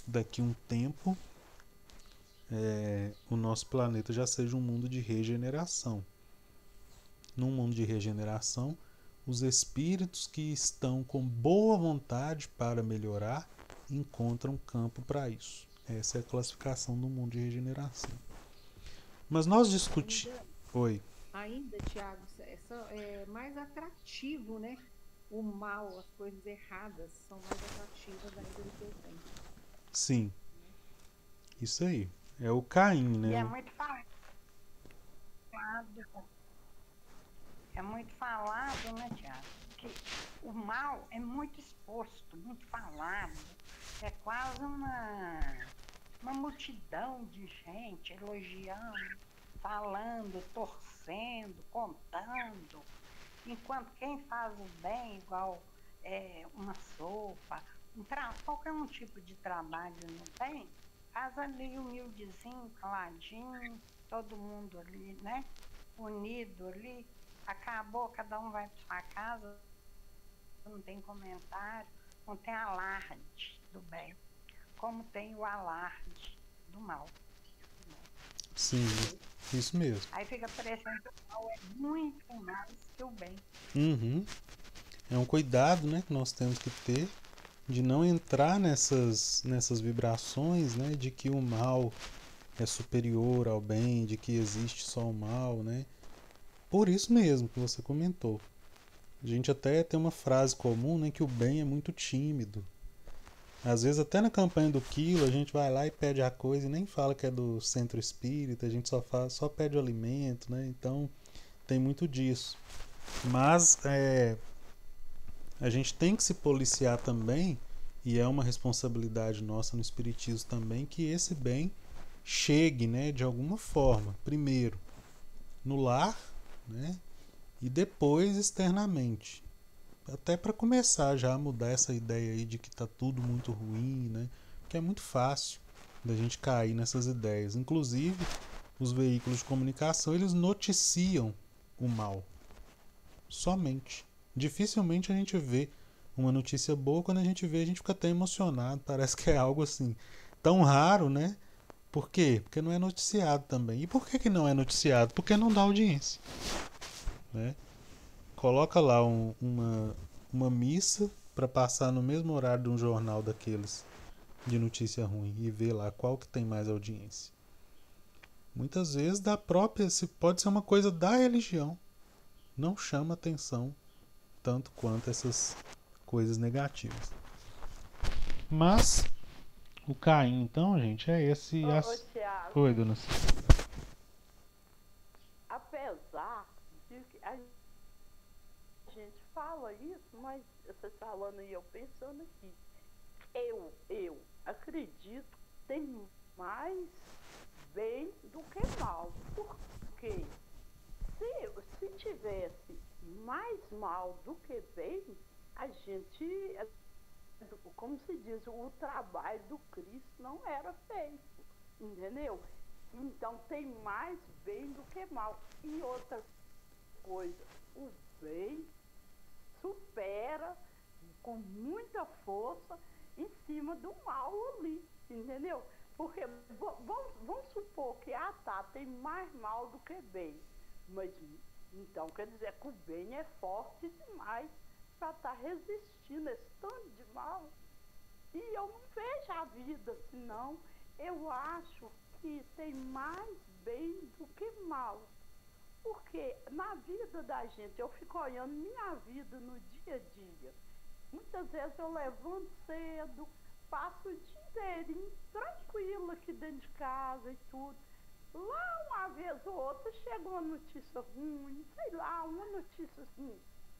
daqui a um tempo o nosso planeta já seja um mundo de regeneração. Num mundo de regeneração, os espíritos que estão com boa vontade para melhorar encontram campo para isso. Essa é a classificação do mundo de regeneração. Mas nós discutimos... Oi. Ainda, Tiago, é mais atrativo, né? O mal, as coisas erradas são mais atrativas ainda do que o bem. Sim. Isso aí. É o Caim, né? E é muito falado. É muito falado, né, Tiago? Que o mal é muito exposto, muito falado. É quase uma multidão de gente elogiando, falando, torcendo, contando. Enquanto quem faz o bem, igual uma sopa, qualquer um tipo de trabalho no bem, faz ali humildezinho, caladinho, todo mundo ali, né? Unido ali. Acabou, cada um vai para sua casa, não tem comentário, não tem alarde do bem, como tem o alarde do mal. Sim, isso mesmo. Aí fica parecendo que o mal é muito mais que o bem. Uhum. É um cuidado, né, que nós temos que ter de não entrar nessas vibrações, né, de que o mal é superior ao bem, de que existe só o mal, né? Por isso mesmo que você comentou. A gente até tem uma frase comum, né, que o bem é muito tímido. Às vezes até na campanha do quilo a gente vai lá e pede a coisa e nem fala que é do centro espírita, a gente só pede o alimento, né? Então tem muito disso. Mas a gente tem que se policiar também, e é uma responsabilidade nossa no espiritismo também, que esse bem chegue, né, de alguma forma. Primeiro no lar, né, e depois externamente. Até para começar já a mudar essa ideia aí de que tá tudo muito ruim, né? Porque é muito fácil da gente cair nessas ideias. Inclusive, os veículos de comunicação, eles noticiam o mal. Somente. Dificilmente a gente vê uma notícia boa. Quando a gente vê, a gente fica até emocionado. Parece que é algo assim tão raro, né? Por quê? Porque não é noticiado também. E por que não é noticiado? Porque não dá audiência, né? Coloca lá uma missa para passar no mesmo horário de um jornal daqueles de notícia ruim e ver lá qual que tem mais audiência. Muitas vezes pode ser uma coisa da religião, não chama atenção tanto quanto essas coisas negativas. Mas o Caim, então, gente, é esse. Tiago, Oi, dona Cília. apesar de que a gente fala isso, mas você falando e eu pensando aqui, eu acredito que tem mais bem do que mal. Porque se tivesse mais mal do que bem, a gente, como se diz, o trabalho do Cristo não era feito, entendeu? Então tem mais bem do que mal. E outra coisa, o bem supera com muita força em cima do mal ali, entendeu? Porque vamos supor que tem mais mal do que bem, mas então quer dizer que o bem é forte demais para estar resistindo a esse tanto de mal. E eu não vejo a vida assim, não. Eu acho que tem mais bem do que mal. Porque na vida da gente, eu fico olhando minha vida no dia a dia. Muitas vezes eu levanto cedo, passo o dia inteirinho tranquilo aqui dentro de casa e tudo. Lá uma vez ou outra chega uma notícia ruim, sei lá, uma notícia assim,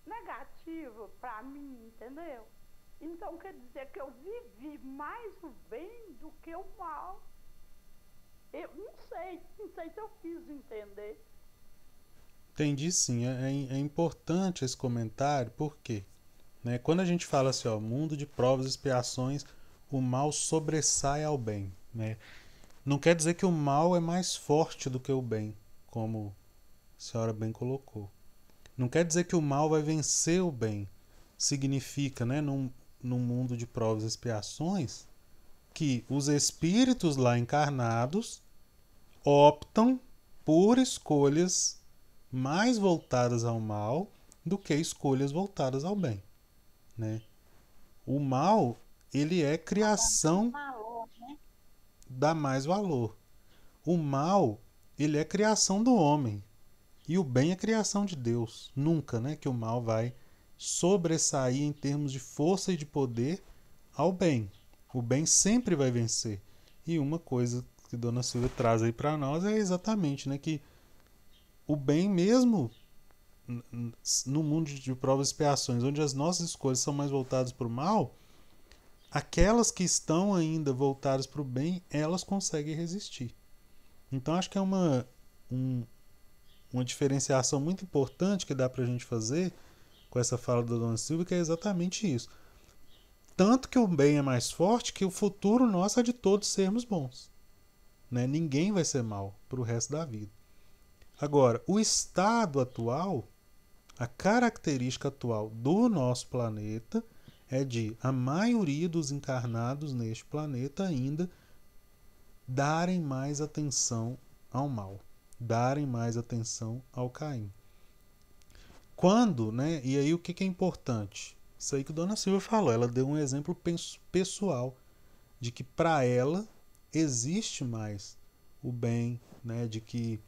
negativa pra mim, entendeu? Então quer dizer que eu vivi mais o bem do que o mal. Eu não sei se eu fiz entender. Entendi sim. É importante esse comentário, por quê? Né? Quando a gente fala assim, ó, mundo de provas e expiações, o mal sobressai ao bem. Né? Não quer dizer que o mal é mais forte do que o bem, como a senhora bem colocou. Não quer dizer que o mal vai vencer o bem. Significa, né, num mundo de provas e expiações, que os espíritos lá encarnados optam por escolhas mais voltadas ao mal do que escolhas voltadas ao bem, né? O mal, ele é criação, Valor, né? dá mais valor. O mal, ele é criação do homem e o bem é criação de Deus. Nunca, né, que o mal vai sobressair em termos de força e de poder ao bem. O bem sempre vai vencer. E uma coisa que Dona Silvia traz aí para nós é exatamente, né, que o bem mesmo no mundo de provas e expiações, onde as nossas escolhas são mais voltadas para o mal, aquelas que estão ainda voltadas para o bem, elas conseguem resistir. Então acho que é uma diferenciação muito importante que dá para a gente fazer com essa fala da Dona Silvia, que é exatamente isso. Tanto que o bem é mais forte, que o futuro nosso é de todos sermos bons. Né? Ninguém vai ser mal para o resto da vida. Agora, o estado atual, a característica atual do nosso planeta é de a maioria dos encarnados neste planeta ainda darem mais atenção ao mal, darem mais atenção ao Caim. Quando, né? E aí o que é importante? Isso aí que a Dona Silvia falou, ela deu um exemplo pessoal de que para ela existe mais o bem, né? De que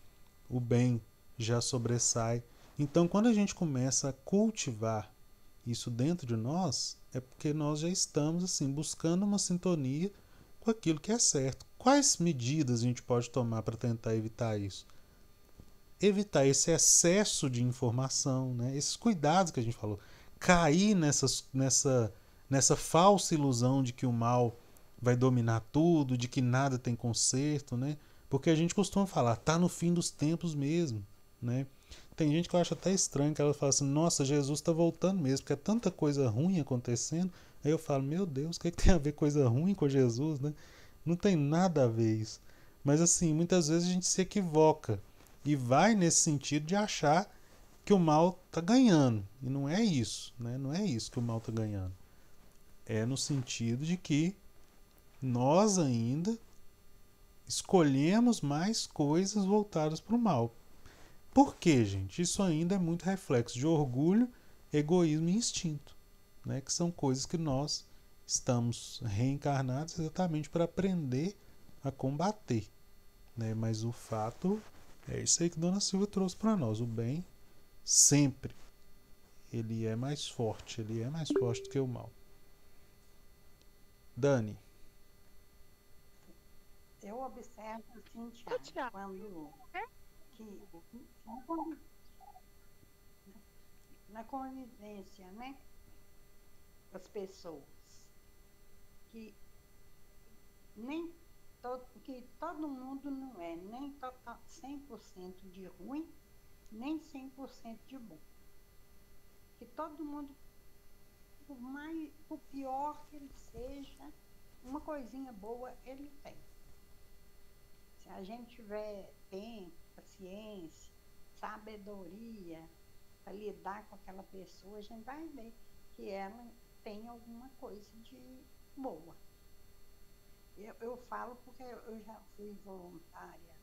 o bem já sobressai. Então, quando a gente começa a cultivar isso dentro de nós, é porque nós já estamos assim buscando uma sintonia com aquilo que é certo. Quais medidas a gente pode tomar para tentar evitar isso? Evitar esse excesso de informação, né? Esses cuidados que a gente falou. Cair nessa falsa ilusão de que o mal vai dominar tudo, de que nada tem conserto, né? Porque a gente costuma falar, tá no fim dos tempos mesmo, né? Tem gente que eu acho até estranho, que ela fala assim, nossa, Jesus está voltando mesmo, porque é tanta coisa ruim acontecendo. Aí eu falo, meu Deus, o que tem a ver coisa ruim com Jesus, né? Não tem nada a ver isso. Mas assim, muitas vezes a gente se equivoca e vai nesse sentido de achar que o mal está ganhando. E não é isso, né? Não é isso que o mal está ganhando. É no sentido de que nós ainda escolhemos mais coisas voltadas para o mal. Por quê, gente? Isso ainda é muito reflexo de orgulho, egoísmo e instinto, né? Que são coisas que nós estamos reencarnados exatamente para aprender a combater, né? Mas o fato é isso aí que Dona Silvia trouxe para nós. O bem sempre ele é mais forte do que o mal. Dani. Eu observo assim, Ô, Thiago, Tiago, quando que na convivência, né, das pessoas, que nem que todo mundo não é nem 100% de ruim, nem 100% de bom. Que todo mundo, por pior que ele seja, uma coisinha boa ele tem. Se a gente tiver tempo, paciência, sabedoria para lidar com aquela pessoa, a gente vai ver que ela tem alguma coisa de boa. Eu falo porque eu já fui voluntária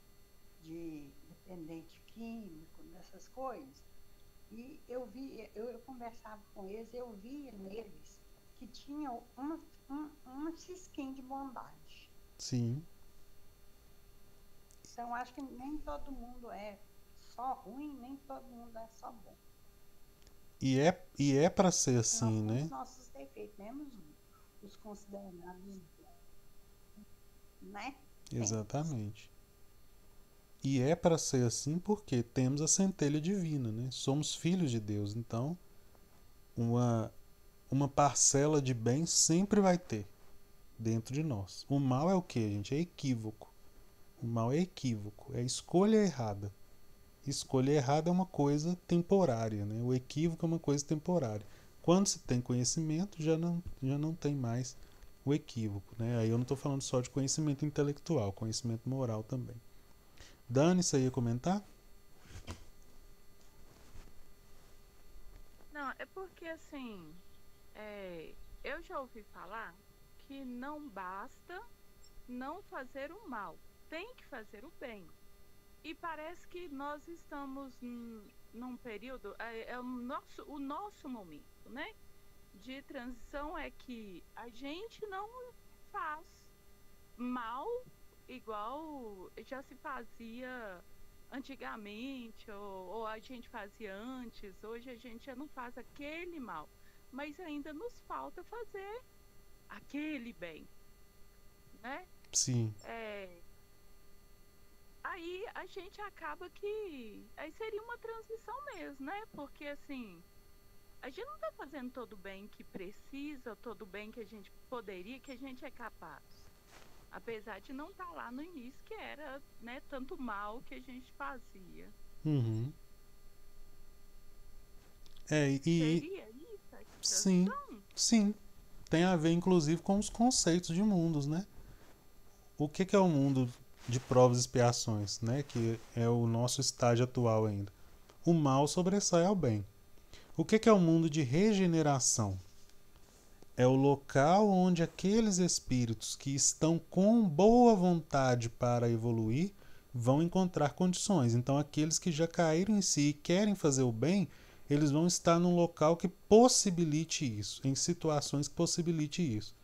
de dependente químico, dessas coisas, e eu conversava com eles, eu via neles que tinham uma cisquinha de bondade. Sim. Então, acho que nem todo mundo é só ruim, nem todo mundo é só bom. E é para ser assim, Nós né? temos nossos defeitos, mesmo os considerados, né? Exatamente. E é para ser assim porque temos a centelha divina, né? Somos filhos de Deus, então uma parcela de bem sempre vai ter dentro de nós. O mal é o que, gente? É equívoco. O mal é equívoco, é escolha errada. Escolha errada é uma coisa temporária, né? O equívoco é uma coisa temporária. Quando se tem conhecimento, já não tem mais o equívoco, né? Aí eu não estou falando só de conhecimento intelectual, conhecimento moral também. Dani, você ia comentar? Não, é porque assim, eu já ouvi falar que não basta não fazer o mal, tem que fazer o bem. E parece que nós estamos num período, o nosso momento, né? De transição é que a gente não faz mal igual já se fazia antigamente, ou a gente fazia antes. Hoje a gente já não faz aquele mal, mas ainda nos falta fazer aquele bem, né? Sim. Aí a gente acaba que aí seria uma transição mesmo, né? Porque assim, a gente não tá fazendo todo o bem que precisa, todo o bem que a gente poderia, que a gente é capaz. Apesar de não estar lá no início, que era, né, tanto mal que a gente fazia. Uhum. Seria isso a Sim, transição? sim. Tem a ver, inclusive, com os conceitos de mundos, né? O que é o mundo de provas e expiações, né? Que é o nosso estágio atual ainda. O mal sobressai ao bem. O que é o mundo de regeneração? É o local onde aqueles espíritos que estão com boa vontade para evoluir vão encontrar condições. Então, aqueles que já caíram em si e querem fazer o bem, eles vão estar num local que possibilite isso, em situações que possibilite isso.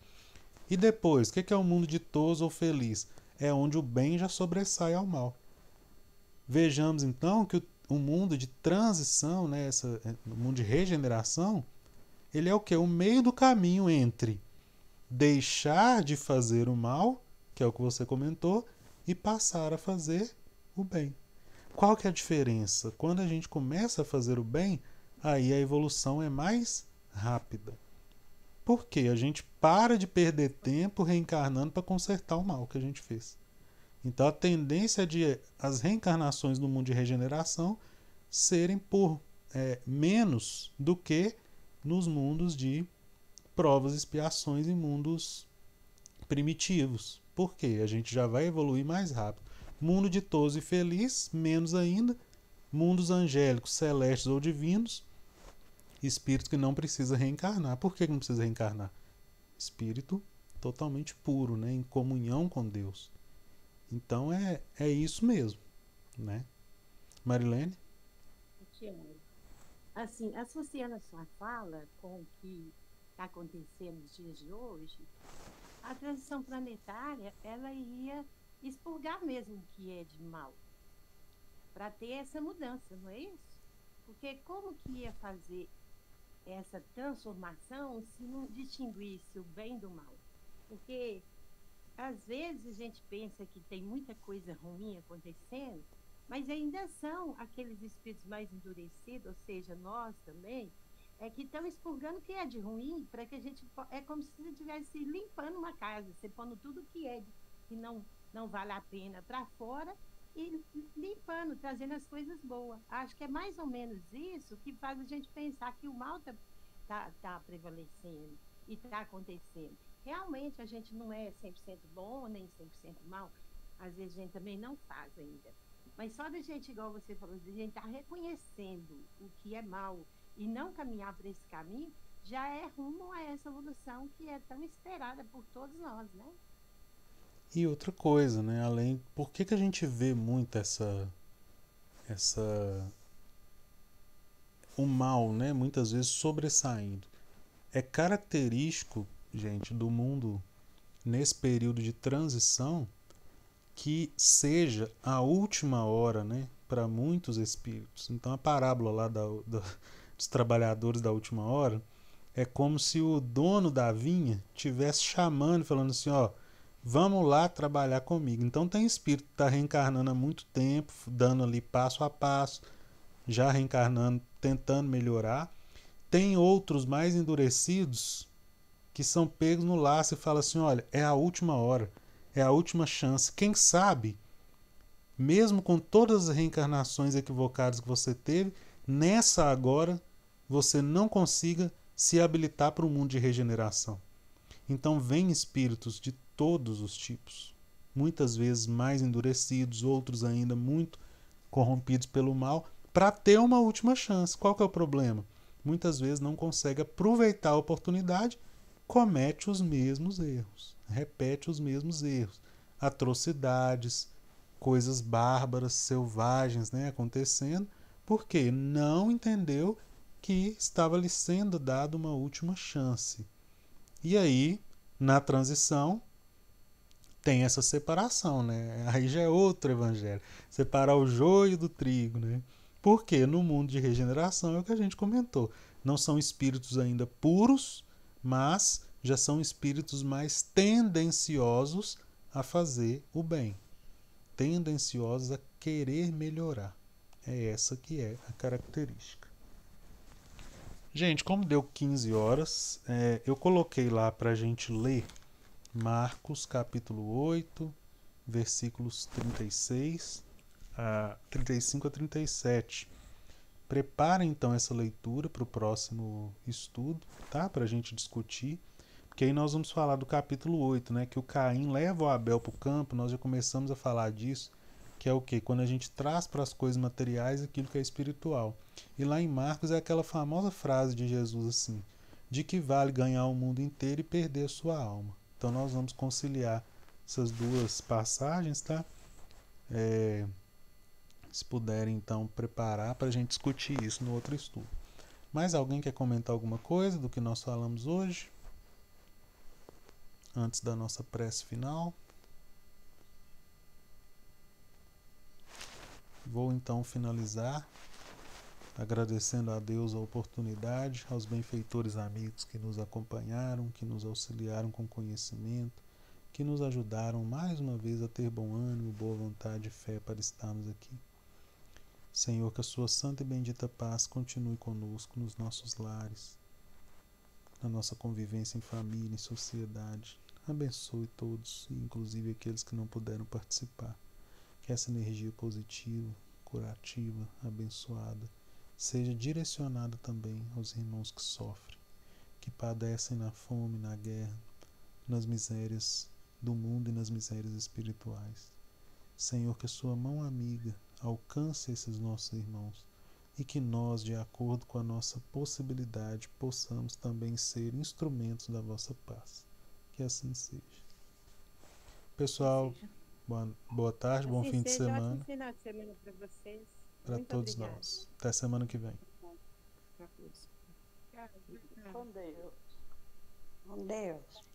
E depois, o que é o mundo ditoso ou feliz? É onde o bem já sobressai ao mal. Vejamos então que o mundo de transição, né, o mundo de regeneração, ele é o que? O meio do caminho entre deixar de fazer o mal, que é o que você comentou, e passar a fazer o bem. Qual que é a diferença? Quando a gente começa a fazer o bem, aí a evolução é mais rápida. Por quê? A gente para de perder tempo reencarnando para consertar o mal que a gente fez. Então a tendência é de as reencarnações no mundo de regeneração serem por menos do que nos mundos de provas e expiações em mundos primitivos. Por quê? A gente já vai evoluir mais rápido. Mundo ditoso e feliz, menos ainda. Mundos angélicos, celestes ou divinos, espírito que não precisa reencarnar. Por que não precisa reencarnar? Espírito totalmente puro, né? Em comunhão com Deus. Então é isso mesmo, né? Marilene? Assim, associando a sua fala com o que está acontecendo nos dias de hoje, a transição planetária, ela iria expurgar mesmo o que é de mal, para ter essa mudança, não é isso? Porque como que ia fazer essa transformação se não distinguisse o bem do mal? Porque às vezes a gente pensa que tem muita coisa ruim acontecendo, mas ainda são aqueles espíritos mais endurecidos, ou seja, nós também, que estão expurgando o que é de ruim, para que a gente. É como se você estivesse limpando uma casa, você pondo tudo que é que não vale a pena para fora e limpando, trazendo as coisas boas. Acho que é mais ou menos isso que faz a gente pensar que o mal tá prevalecendo e está acontecendo. Realmente a gente não é 100% bom nem 100% mal, às vezes a gente também não faz ainda. Mas só da gente, igual você falou, de a gente estar reconhecendo o que é mal e não caminhar por esse caminho, já é rumo a essa evolução que é tão esperada por todos nós, né? E outra coisa, né? Além, por que a gente vê muito o mal, né? Muitas vezes sobressaindo. É característico, gente, do mundo nesse período de transição que seja a última hora, né? Para muitos espíritos. Então a parábola lá dos trabalhadores da última hora É como se o dono da vinha tivesse chamando, falando assim, ó, vamos lá trabalhar comigo. Então tem espírito que está reencarnando há muito tempo, dando ali passo a passo, já reencarnando, tentando melhorar. Tem outros mais endurecidos que são pegos no laço e falam assim, olha, é a última hora, é a última chance. Quem sabe, mesmo com todas as reencarnações equivocadas que você teve, nessa agora você não consiga se habilitar para um mundo de regeneração. Então vem espíritos de todos os tipos, muitas vezes mais endurecidos, outros ainda muito corrompidos pelo mal, para ter uma última chance. Qual que é o problema? Muitas vezes não consegue aproveitar a oportunidade, comete os mesmos erros, repete os mesmos erros, atrocidades, coisas bárbaras, selvagens, né, acontecendo, porque não entendeu que estava lhe sendo dada uma última chance. E aí, na transição, tem essa separação, né? Aí já é outro evangelho. Separar o joio do trigo, né? Porque no mundo de regeneração é o que a gente comentou. Não são espíritos ainda puros, mas já são espíritos mais tendenciosos a fazer o bem. Tendenciosos a querer melhorar. É essa que é a característica. Gente, como deu 15 horas, eu coloquei lá para a gente ler Marcos capítulo 8, versículos 35 a 37. Prepare então essa leitura para o próximo estudo, tá? Para a gente discutir. Porque aí nós vamos falar do capítulo 8, né? Que o Caim leva o Abel para o campo, nós já começamos a falar disso, que é o quê? Quando a gente traz para as coisas materiais aquilo que é espiritual. E lá em Marcos é aquela famosa frase de Jesus assim, de que vale ganhar o mundo inteiro e perder a sua alma. Então nós vamos conciliar essas duas passagens, tá? Se puderem então preparar para a gente discutir isso no outro estudo. Mais alguém quer comentar alguma coisa do que nós falamos hoje? Antes da nossa prece final. Vou então finalizar agradecendo a Deus a oportunidade, aos benfeitores amigos que nos acompanharam, que nos auxiliaram com conhecimento, que nos ajudaram mais uma vez a ter bom ânimo, boa vontade e fé para estarmos aqui. Senhor, que a sua santa e bendita paz continue conosco nos nossos lares, na nossa convivência em família, em sociedade. Abençoe todos, inclusive aqueles que não puderam participar. Que essa energia positiva, curativa, abençoada, seja direcionada também aos irmãos que sofrem, que padecem na fome, na guerra, nas misérias do mundo e nas misérias espirituais. Senhor, que a sua mão amiga alcance esses nossos irmãos e que nós, de acordo com a nossa possibilidade, possamos também ser instrumentos da vossa paz. Que assim seja. Pessoal, boa tarde, bom fim de semana. Ótimo final de semana para vocês. Para todos obrigada. nós. Até semana que vem. Para todos. Com Deus. Com Deus.